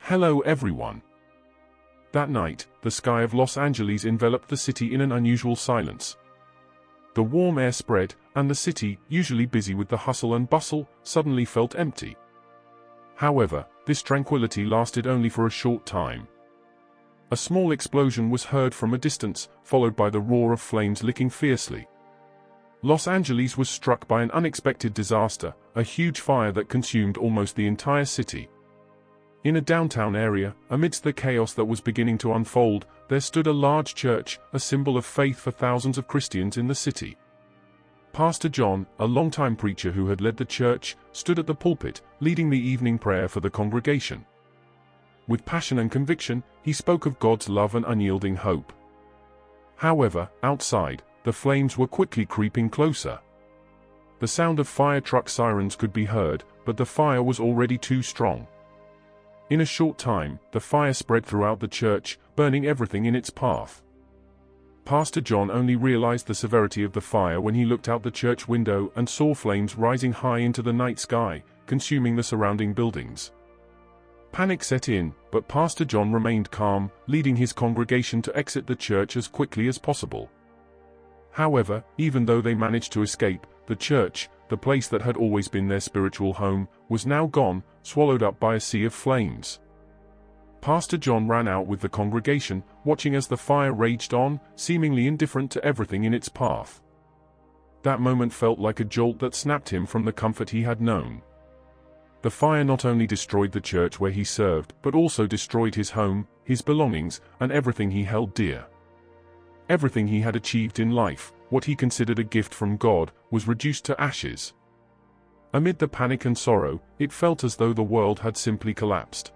Hello everyone. That night, the sky of Los Angeles enveloped the city in an unusual silence. The warm air spread, and the city, usually busy with the hustle and bustle, suddenly felt empty. However, this tranquility lasted only for a short time. A small explosion was heard from a distance, followed by the roar of flames licking fiercely. Los Angeles was struck by an unexpected disaster, a huge fire that consumed almost the entire city. In a downtown area, amidst the chaos that was beginning to unfold, there stood a large church, a symbol of faith for thousands of Christians in the city. Pastor John, a longtime preacher who had led the church, stood at the pulpit, leading the evening prayer for the congregation. With passion and conviction, he spoke of God's love and unyielding hope. However, outside, the flames were quickly creeping closer. The sound of fire truck sirens could be heard, but the fire was already too strong. In a short time, the fire spread throughout the church, burning everything in its path. Pastor John only realized the severity of the fire when he looked out the church window and saw flames rising high into the night sky, consuming the surrounding buildings. Panic set in, but Pastor John remained calm, leading his congregation to exit the church as quickly as possible. However, even though they managed to escape, the church, the place that had always been their spiritual home, was now gone, swallowed up by a sea of flames. Pastor John ran out with the congregation, watching as the fire raged on, seemingly indifferent to everything in its path. That moment felt like a jolt that snapped him from the comfort he had known. The fire not only destroyed the church where he served, but also destroyed his home, his belongings, and everything he held dear. Everything he had achieved in life, what he considered a gift from God, was reduced to ashes. Amid the panic and sorrow, it felt as though the world had simply collapsed.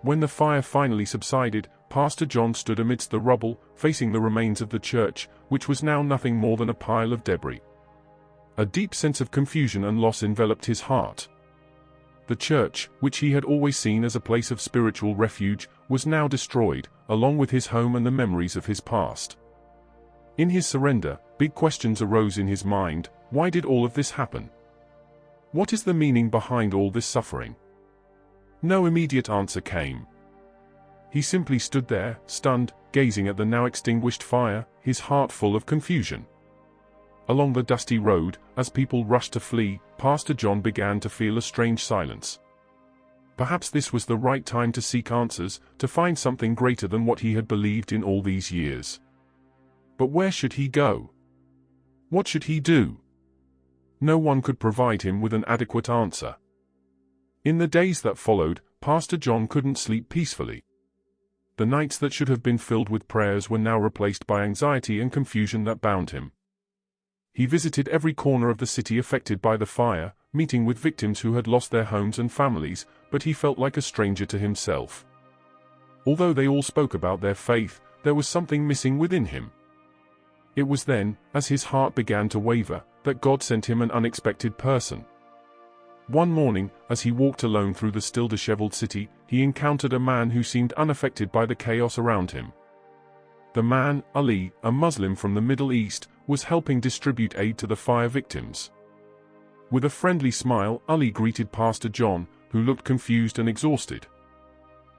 When the fire finally subsided, Pastor John stood amidst the rubble, facing the remains of the church, which was now nothing more than a pile of debris. A deep sense of confusion and loss enveloped his heart. The church, which he had always seen as a place of spiritual refuge, was now destroyed, along with his home and the memories of his past. In his surrender, big questions arose in his mind. Why did all of this happen? What is the meaning behind all this suffering? No immediate answer came. He simply stood there, stunned, gazing at the now extinguished fire, his heart full of confusion. Along the dusty road, as people rushed to flee, Pastor John began to feel a strange silence. Perhaps this was the right time to seek answers, to find something greater than what he had believed in all these years. But where should he go? What should he do? No one could provide him with an adequate answer. In the days that followed, Pastor John couldn't sleep peacefully. The nights that should have been filled with prayers were now replaced by anxiety and confusion that bound him. He visited every corner of the city affected by the fire, meeting with victims who had lost their homes and families, but he felt like a stranger to himself. Although they all spoke about their faith, there was something missing within him. It was then, as his heart began to waver, that God sent him an unexpected person. One morning, as he walked alone through the still disheveled city, he encountered a man who seemed unaffected by the chaos around him. The man, Ali, a Muslim from the Middle East, was helping distribute aid to the fire victims. With a friendly smile, Ali greeted Pastor John, who looked confused and exhausted.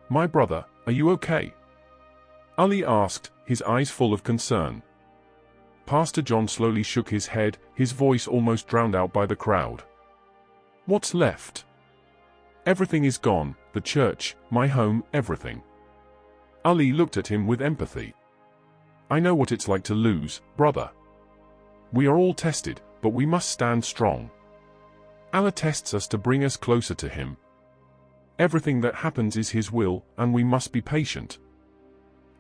"My brother, are you okay?" Ali asked, his eyes full of concern. Pastor John slowly shook his head, his voice almost drowned out by the crowd. "What's left? Everything is gone, the church, my home, everything." Ali looked at him with empathy. "I know what it's like to lose, brother. We are all tested, but we must stand strong. Allah tests us to bring us closer to Him. Everything that happens is His will, and we must be patient."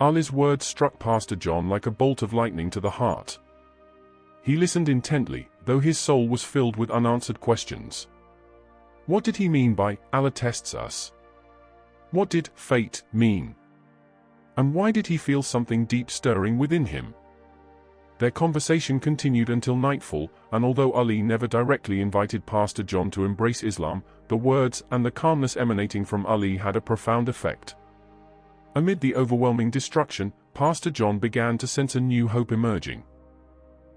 Ali's words struck Pastor John like a bolt of lightning to the heart. He listened intently, though his soul was filled with unanswered questions. What did he mean by, Allah tests us? What did fate mean? And why did he feel something deep stirring within him? Their conversation continued until nightfall, and although Ali never directly invited Pastor John to embrace Islam, the words and the calmness emanating from Ali had a profound effect. Amid the overwhelming destruction, Pastor John began to sense a new hope emerging.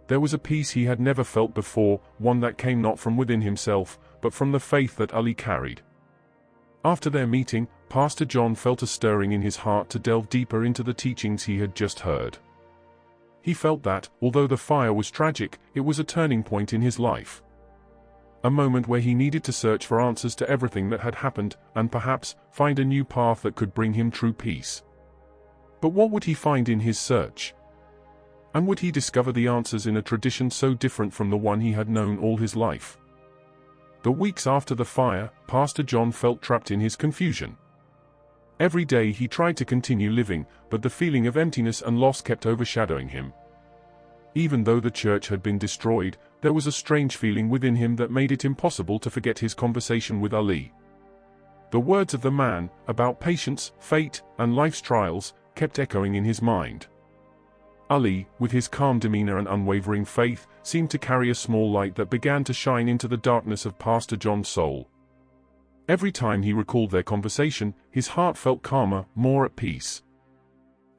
There was a peace he had never felt before, one that came not from within himself, but from the faith that Ali carried. After their meeting, Pastor John felt a stirring in his heart to delve deeper into the teachings he had just heard. He felt that, although the fire was tragic, it was a turning point in his life. A moment where he needed to search for answers to everything that had happened, and perhaps find a new path that could bring him true peace. But what would he find in his search? And would he discover the answers in a tradition so different from the one he had known all his life? The weeks after the fire, Pastor John felt trapped in his confusion. Every day he tried to continue living, but the feeling of emptiness and loss kept overshadowing him. Even though the church had been destroyed, there was a strange feeling within him that made it impossible to forget his conversation with Ali. The words of the man, about patience, fate, and life's trials, kept echoing in his mind. Ali, with his calm demeanor and unwavering faith, seemed to carry a small light that began to shine into the darkness of Pastor John's soul. Every time he recalled their conversation, his heart felt calmer, more at peace.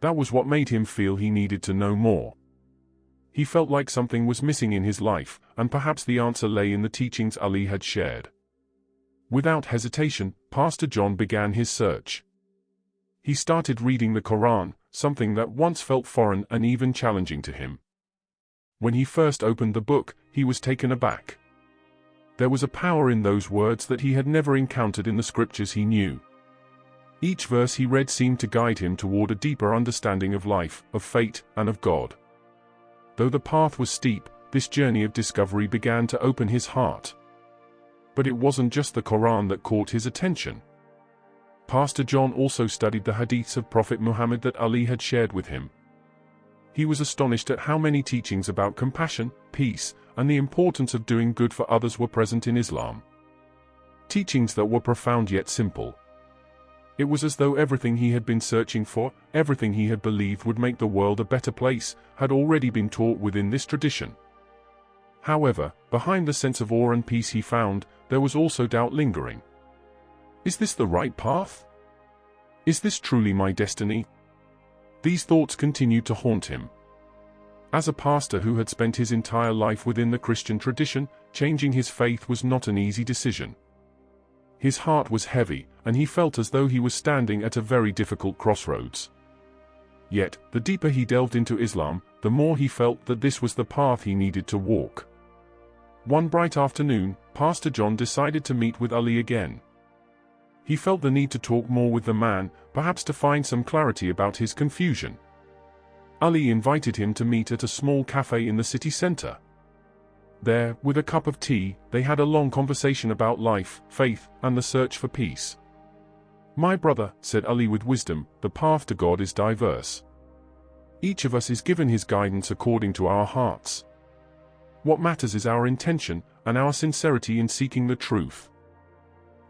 That was what made him feel he needed to know more. He felt like something was missing in his life, and perhaps the answer lay in the teachings Ali had shared. Without hesitation, Pastor John began his search. He started reading the Quran, something that once felt foreign and even challenging to him. When he first opened the book, he was taken aback. There was a power in those words that he had never encountered in the scriptures he knew. Each verse he read seemed to guide him toward a deeper understanding of life, of fate, and of God. Though the path was steep, this journey of discovery began to open his heart. But it wasn't just the Quran that caught his attention. Pastor John also studied the hadiths of Prophet Muhammad that Ali had shared with him. He was astonished at how many teachings about compassion, peace, and the importance of doing good for others were present in Islam. Teachings that were profound yet simple. It was as though everything he had been searching for, everything he had believed would make the world a better place, had already been taught within this tradition. However, behind the sense of awe and peace he found, there was also doubt lingering. Is this the right path? Is this truly my destiny? These thoughts continued to haunt him. As a pastor who had spent his entire life within the Christian tradition, changing his faith was not an easy decision. His heart was heavy, and he felt as though he was standing at a very difficult crossroads. Yet, the deeper he delved into Islam, the more he felt that this was the path he needed to walk. One bright afternoon, Pastor John decided to meet with Ali again. He felt the need to talk more with the man, perhaps to find some clarity about his confusion. Ali invited him to meet at a small cafe in the city center. There, with a cup of tea, they had a long conversation about life, faith, and the search for peace. "My brother," said Ali with wisdom, "the path to God is diverse. Each of us is given his guidance according to our hearts. What matters is our intention, and our sincerity in seeking the truth."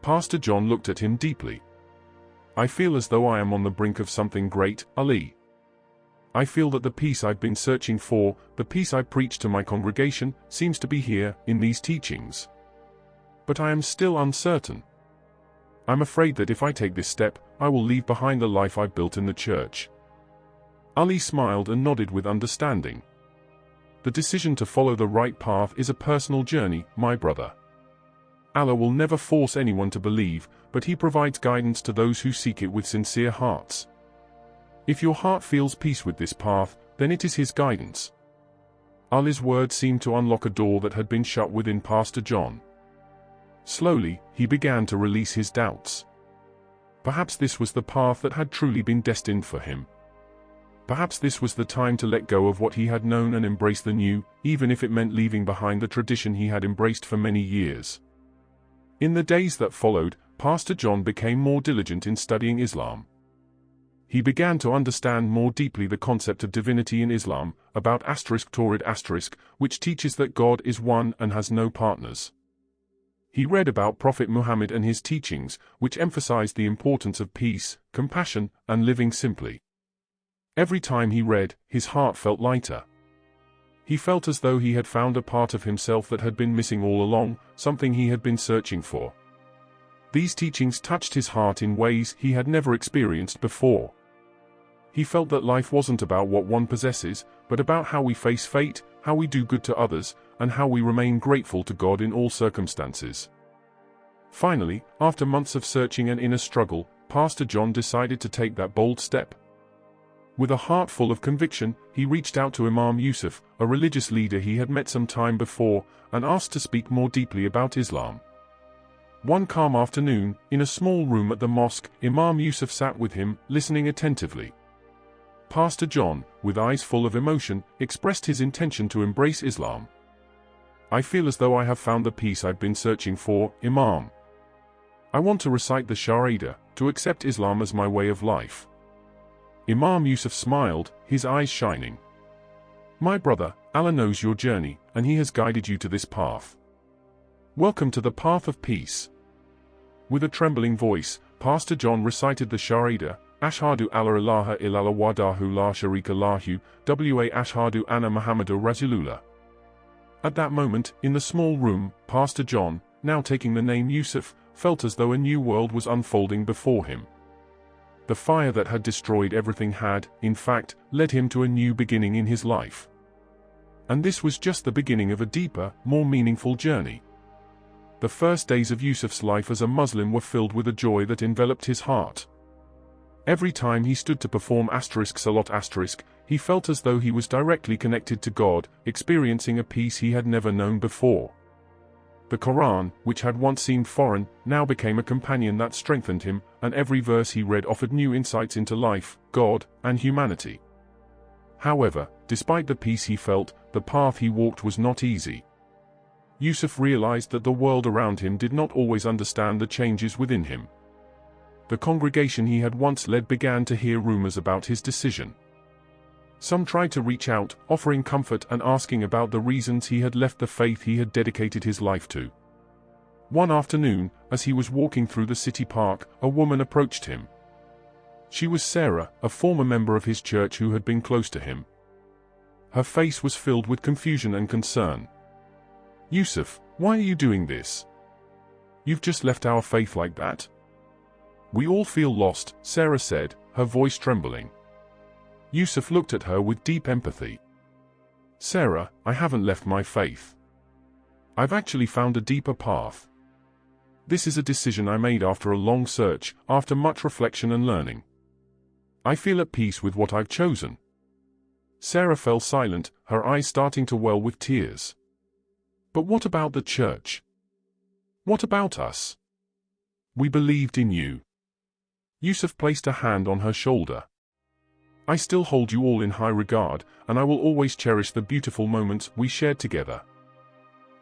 Pastor John looked at him deeply. "I feel as though I am on the brink of something great, Ali. I feel that the peace I've been searching for, the peace I preach to my congregation, seems to be here, in these teachings. But I am still uncertain. I'm afraid that if I take this step, I will leave behind the life I've built in the church." Ali smiled and nodded with understanding. "The decision to follow the right path is a personal journey, my brother. Allah will never force anyone to believe, but He provides guidance to those who seek it with sincere hearts. If your heart feels peace with this path, then it is His guidance." Ali's words seemed to unlock a door that had been shut within Pastor John. Slowly, he began to release his doubts. Perhaps this was the path that had truly been destined for him. Perhaps this was the time to let go of what he had known and embrace the new, even if it meant leaving behind the tradition he had embraced for many years. In the days that followed, Pastor John became more diligent in studying Islam. He began to understand more deeply the concept of divinity in Islam, about Tawhid, which teaches that God is one and has no partners. He read about Prophet Muhammad and his teachings, which emphasized the importance of peace, compassion, and living simply. Every time he read, his heart felt lighter. He felt as though he had found a part of himself that had been missing all along, something he had been searching for. These teachings touched his heart in ways he had never experienced before. He felt that life wasn't about what one possesses, but about how we face fate, how we do good to others, and how we remain grateful to God in all circumstances. Finally, after months of searching and inner struggle, Pastor John decided to take that bold step. With a heart full of conviction, he reached out to Imam Yusuf, a religious leader he had met some time before, and asked to speak more deeply about Islam. One calm afternoon, in a small room at the mosque, Imam Yusuf sat with him, listening attentively. Pastor John, with eyes full of emotion, expressed his intention to embrace Islam. "I feel as though I have found the peace I've been searching for, Imam. I want to recite the Shahada, to accept Islam as my way of life." Imam Yusuf smiled, his eyes shining. "My brother, Allah knows your journey, and He has guided you to this path. Welcome to the path of peace." With a trembling voice, Pastor John recited the Shahada, "Ashhadu alla ilaha illallah wahdahu la sharika lahu, wa ashhadu anna Muhammadur Rasulullah." At that moment, in the small room, Pastor John, now taking the name Yusuf, felt as though a new world was unfolding before him. The fire that had destroyed everything had, in fact, led him to a new beginning in his life. And this was just the beginning of a deeper, more meaningful journey. The first days of Yusuf's life as a Muslim were filled with a joy that enveloped his heart. Every time he stood to perform salat, he felt as though he was directly connected to God, experiencing a peace he had never known before. The Quran, which had once seemed foreign, now became a companion that strengthened him, and every verse he read offered new insights into life, God, and humanity. However, despite the peace he felt, the path he walked was not easy. Yusuf realized that the world around him did not always understand the changes within him. The congregation he had once led began to hear rumors about his decision. Some tried to reach out, offering comfort and asking about the reasons he had left the faith he had dedicated his life to. One afternoon, as he was walking through the city park, a woman approached him. She was Sarah, a former member of his church who had been close to him. Her face was filled with confusion and concern. "Yusuf, why are you doing this? You've just left our faith like that?" "We all feel lost," Sarah said, her voice trembling. Yusuf looked at her with deep empathy. "Sarah, I haven't left my faith. I've actually found a deeper path. This is a decision I made after a long search, after much reflection and learning. I feel at peace with what I've chosen." Sarah fell silent, her eyes starting to well with tears. "But what about the church? What about us? We believed in you." Yusuf placed a hand on her shoulder. "I still hold you all in high regard, and I will always cherish the beautiful moments we shared together.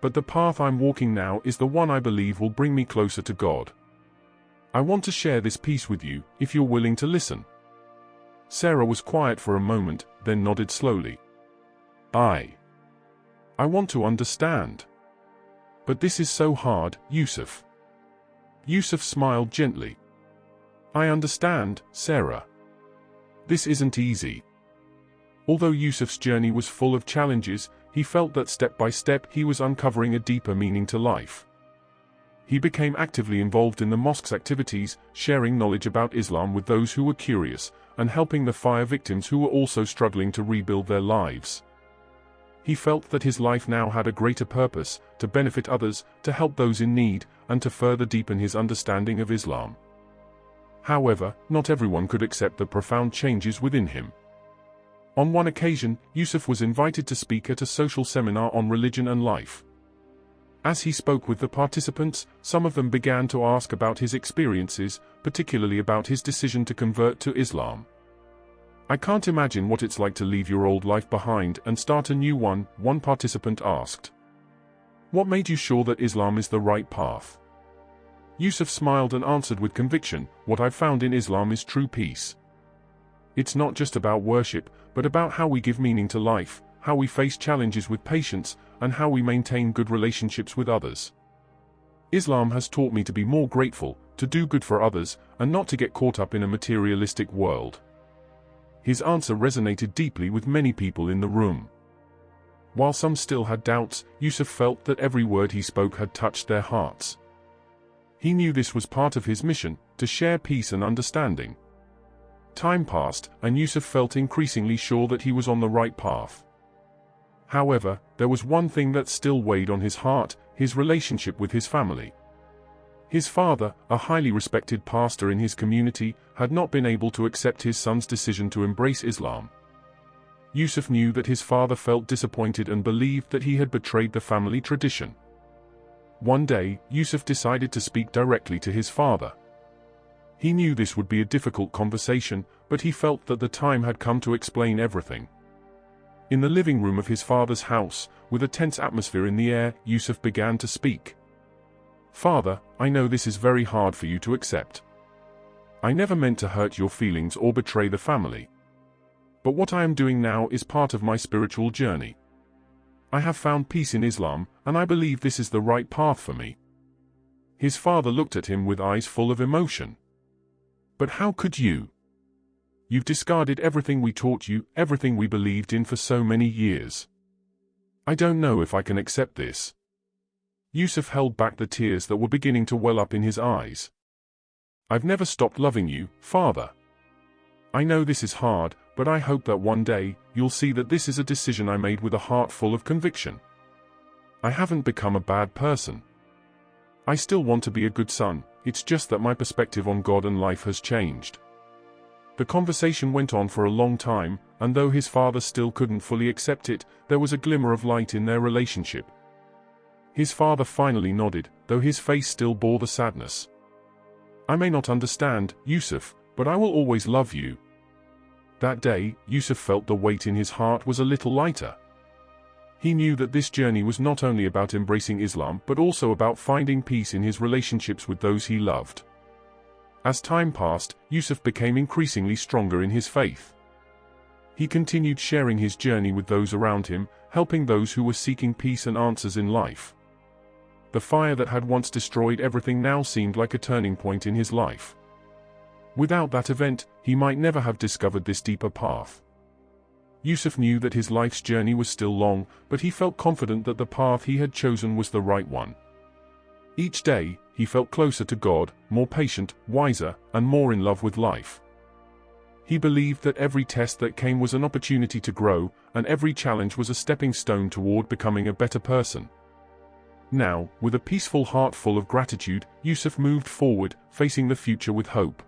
But the path I'm walking now is the one I believe will bring me closer to God. I want to share this peace with you, if you're willing to listen." Sarah was quiet for a moment, then nodded slowly. I want to understand. But this is so hard, Yusuf." Yusuf smiled gently. "I understand, Sarah. This isn't easy." Although Yusuf's journey was full of challenges, he felt that step by step he was uncovering a deeper meaning to life. He became actively involved in the mosque's activities, sharing knowledge about Islam with those who were curious, and helping the fire victims who were also struggling to rebuild their lives. He felt that his life now had a greater purpose, to benefit others, to help those in need, and to further deepen his understanding of Islam. However, not everyone could accept the profound changes within him. On one occasion, Yusuf was invited to speak at a social seminar on religion and life. As he spoke with the participants, some of them began to ask about his experiences, particularly about his decision to convert to Islam. "I can't imagine what it's like to leave your old life behind and start a new one," one participant asked. "What made you sure that Islam is the right path?" Yusuf smiled and answered with conviction, "What I've found in Islam is true peace. It's not just about worship, but about how we give meaning to life, how we face challenges with patience, and how we maintain good relationships with others. Islam has taught me to be more grateful, to do good for others, and not to get caught up in a materialistic world." His answer resonated deeply with many people in the room. While some still had doubts, Yusuf felt that every word he spoke had touched their hearts. He knew this was part of his mission, to share peace and understanding. Time passed, and Yusuf felt increasingly sure that he was on the right path. However, there was one thing that still weighed on his heart: his relationship with his family. His father, a highly respected pastor in his community, had not been able to accept his son's decision to embrace Islam. Yusuf knew that his father felt disappointed and believed that he had betrayed the family tradition. One day, Yusuf decided to speak directly to his father. He knew this would be a difficult conversation, but he felt that the time had come to explain everything. In the living room of his father's house, with a tense atmosphere in the air, Yusuf began to speak. "Father, I know this is very hard for you to accept. I never meant to hurt your feelings or betray the family. But what I am doing now is part of my spiritual journey. I have found peace in Islam, and I believe this is the right path for me." His father looked at him with eyes full of emotion. "But how could you? You've discarded everything we taught you, everything we believed in for so many years. I don't know if I can accept this." Yusuf held back the tears that were beginning to well up in his eyes. "I've never stopped loving you, Father. I know this is hard, but I hope that one day, you'll see that this is a decision I made with a heart full of conviction. I haven't become a bad person. I still want to be a good son, it's just that my perspective on God and life has changed." The conversation went on for a long time, and though his father still couldn't fully accept it, there was a glimmer of light in their relationship. His father finally nodded, though his face still bore the sadness. "I may not understand, Yusuf, but I will always love you." That day, Yusuf felt the weight in his heart was a little lighter. He knew that this journey was not only about embracing Islam but also about finding peace in his relationships with those he loved. As time passed, Yusuf became increasingly stronger in his faith. He continued sharing his journey with those around him, helping those who were seeking peace and answers in life. The fire that had once destroyed everything now seemed like a turning point in his life. Without that event, he might never have discovered this deeper path. Yusuf knew that his life's journey was still long, but he felt confident that the path he had chosen was the right one. Each day, he felt closer to God, more patient, wiser, and more in love with life. He believed that every test that came was an opportunity to grow, and every challenge was a stepping stone toward becoming a better person. Now, with a peaceful heart full of gratitude, Yusuf moved forward, facing the future with hope.